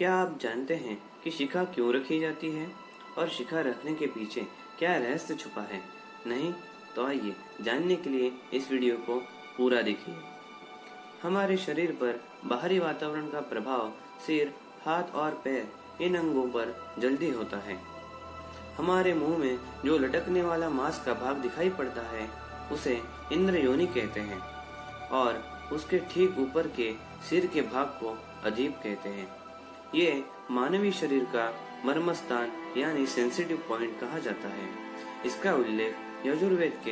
क्या आप जानते हैं कि शिखा क्यों रखी जाती है और शिखा रखने के पीछे क्या रहस्य छुपा है? नहीं तो आइए जानने के लिए इस वीडियो को पूरा देखिए। हमारे शरीर पर बाहरी वातावरण का प्रभाव सिर, हाथ और पैर इन अंगों पर जल्दी होता है। हमारे मुंह में जो लटकने वाला मांस का भाग दिखाई पड़ता है उसे इंद्र योनि कहते हैं और उसके ठीक ऊपर के सिर के भाग को अधीप कहते हैं। ये मानवीय शरीर का मर्म स्थान यानी सेंसिटिव पॉइंट कहा जाता है। इसका उल्लेख यजुर्वेद के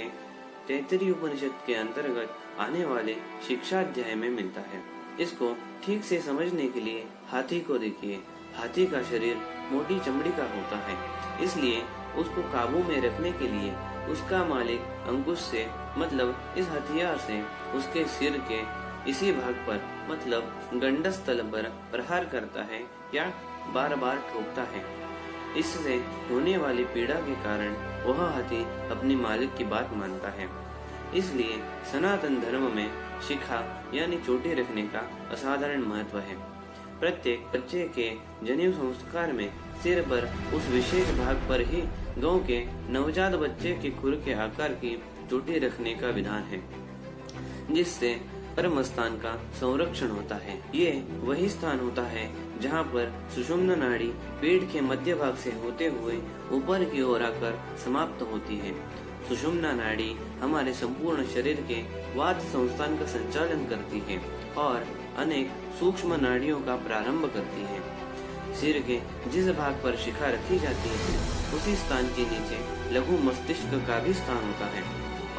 तैत्तिरीय उपनिषद के अंतर्गत आने वाले शिक्षा अध्याय में मिलता है। इसको ठीक से समझने के लिए हाथी को देखिए। हाथी का शरीर मोटी चमड़ी का होता है, इसलिए उसको काबू में रखने के लिए उसका मालिक अंकुश से मतलब इस हथियार से उसके सिर के इसी भाग पर मतलब गंडस तल पर प्रहार करता है या बार बार ठोकता है। इससे होने वाली पीड़ा के कारण वह हाथी अपनी मालिक की बात मानता है। इसलिए सनातन धर्म में शिखा यानी चोटी रखने का असाधारण महत्व है। प्रत्येक बच्चे के जनेऊ संस्कार में सिर पर उस विशेष भाग पर ही गांव के नवजात बच्चे के खुर के आकार की चोटी रखने का विधान है, जिससे परम स्थान का संरक्षण होता है। ये वही स्थान होता है जहाँ पर सुषुम्ना नाड़ी पेट के मध्य भाग से होते हुए ऊपर की ओर आकर समाप्त होती है। सुषुम्ना नाड़ी हमारे संपूर्ण शरीर के वात संस्थान का संचालन करती है और अनेक सूक्ष्म नाड़ियों का प्रारंभ करती है। सिर के जिस भाग पर शिखा रखी जाती है उसी स्थान के नीचे लघु मस्तिष्क का भी स्थान होता है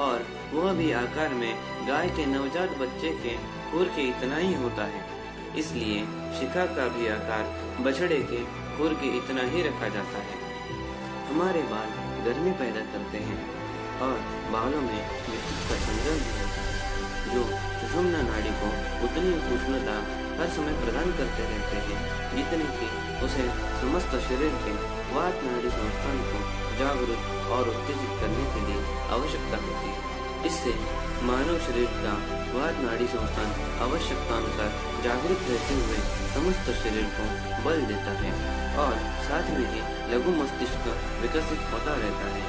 और वह भी आकार में गाय के नवजात बच्चे के खुर के इतना ही होता है। इसलिए शिखा का भी आकार बछड़े के खुर के इतना ही रखा जाता है। हमारे बाल गर्मी पैदा करते हैं और बालों में विद्युत का संग्रह भी होता है, जो सुषुम्ना नाड़ी को उतनी उष्णता हर समय प्रदान करते रहते हैं जितनी कि उसे समस्त शरीर के वात नाड़ी संस्थान को जागरूक और उत्तेजित करने के लिए आवश्यकता होती है। इससे मानव शरीर का वात नाड़ी संस्थान आवश्यकता अनुसार जागरूक रहते हुए समस्त शरीर को बल देता है और साथ में ही लघु मस्तिष्क विकसित होता रहता है,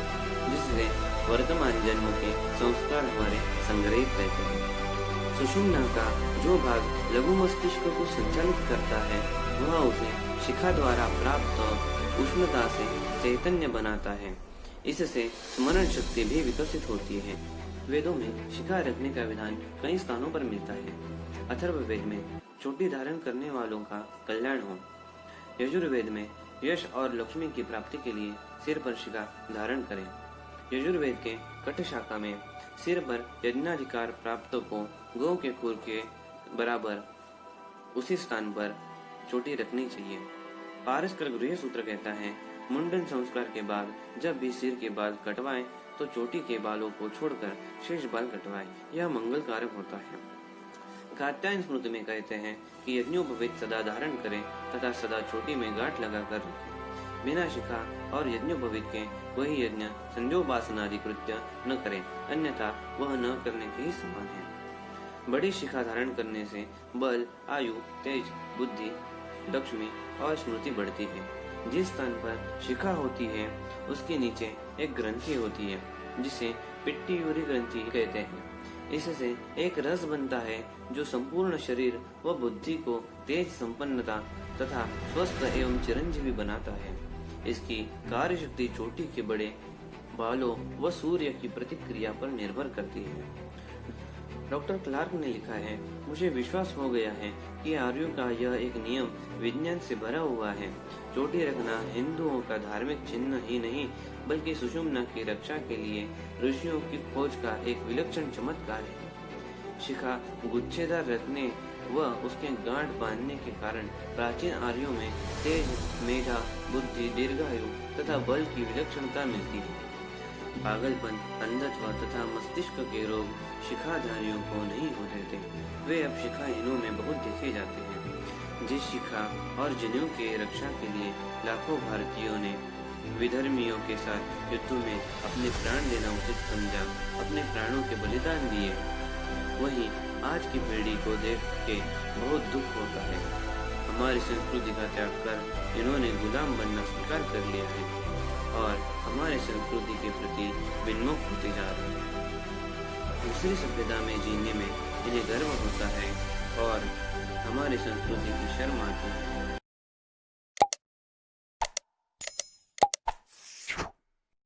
जिससे वर्तमान जन्म के संस्कार हमारे संग्रहित रहते हैं। सुषुम्ना का जो भाग लघु मस्तिष्क को संचालित करता है वह उसे शिखा द्वारा प्राप्त उष्णता से चैतन्य बनाता है। इससे स्मरण शक्ति भी विकसित होती है। वेदों में शिखा रखने का विधान कई स्थानों पर मिलता है। अथर्ववेद में चोटी धारण करने वालों का कल्याण हो। यजुर्वेद में यश और लक्ष्मी की प्राप्ति के लिए सिर पर शिखा धारण करें। यजुर्वेद के कट शाखा में सिर पर यज्ञाधिकार प्राप्त को गौ के खुर के बराबर उसी स्थान पर चोटी रखनी चाहिए। पारस्कर गृह सूत्र कहता है, मुंडन संस्कार के बाद जब भी सिर के बाल कटवाएं तो चोटी के बालों को छोड़कर शेष बाल कटवाएं। यह मंगल कारक होता है। कात्यायन स्मृति में कहते हैं कि यज्ञोपवीत सदा धारण करें तथा सदा चोटी में गांठ लगाकर रखें। बिना शिखा और यज्ञोपवीत के कोई यज्ञ संध्योपासना आदि कृत्य न करें, अन्यथा वह न करने के ही समान है। बड़ी शिखा धारण करने से बल, आयु, तेज, बुद्धि, लक्ष्मी और स्मृति बढ़ती है। जिस स्थान पर शिखा होती है उसके नीचे एक ग्रंथि होती है जिसे पिट्यूरी ग्रंथि कहते हैं। इससे एक रस बनता है जो संपूर्ण शरीर व बुद्धि को तेज, संपन्नता तथा स्वस्थ एवं चिरंजीवी बनाता है। इसकी कार्य शक्ति चोटी के बड़े बालों व सूर्य की प्रतिक्रिया पर निर्भर करती है। डॉक्टर क्लार्क ने लिखा है, मुझे विश्वास हो गया है कि आर्यों का यह एक नियम विज्ञान से भरा हुआ है। चोटी रखना हिंदुओं का धार्मिक चिन्ह ही नहीं बल्कि सुषुम्ना की रक्षा के लिए ऋषियों की खोज का एक विलक्षण चमत्कार है। शिखा गुच्छेदार रखने व उसके गांठ बांधने के कारण प्राचीन आर्यों में तेज, मेधा, बुद्धि, दीर्घायु तथा बल की विलक्षणता मिलती है। पागलपन, अंधत्व तथा मस्तिष्क के रोग शिखाधारियों को नहीं होते थे। वे अब शिखाहीनों में बहुत देखे जाते हैं। जिस शिखा और जनेऊ के रक्षा के लिए लाखों भारतीयों ने विधर्मियों के साथ युद्ध में अपने प्राण देना उचित समझा, अपने प्राणों के बलिदान दिए, वहीं आज की पीढ़ी को देख के बहुत दुख होता है। हमारी संस्कृति का त्याग कर इन्होंने गुलाम बनना स्वीकार कर लिया है और हमारे संस्कृति के प्रति विन्मुख होते जा रहे हैं। दूसरी सभ्यता में जीने में इन्हें गर्व होता है और हमारी संस्कृति की शर्म आती है।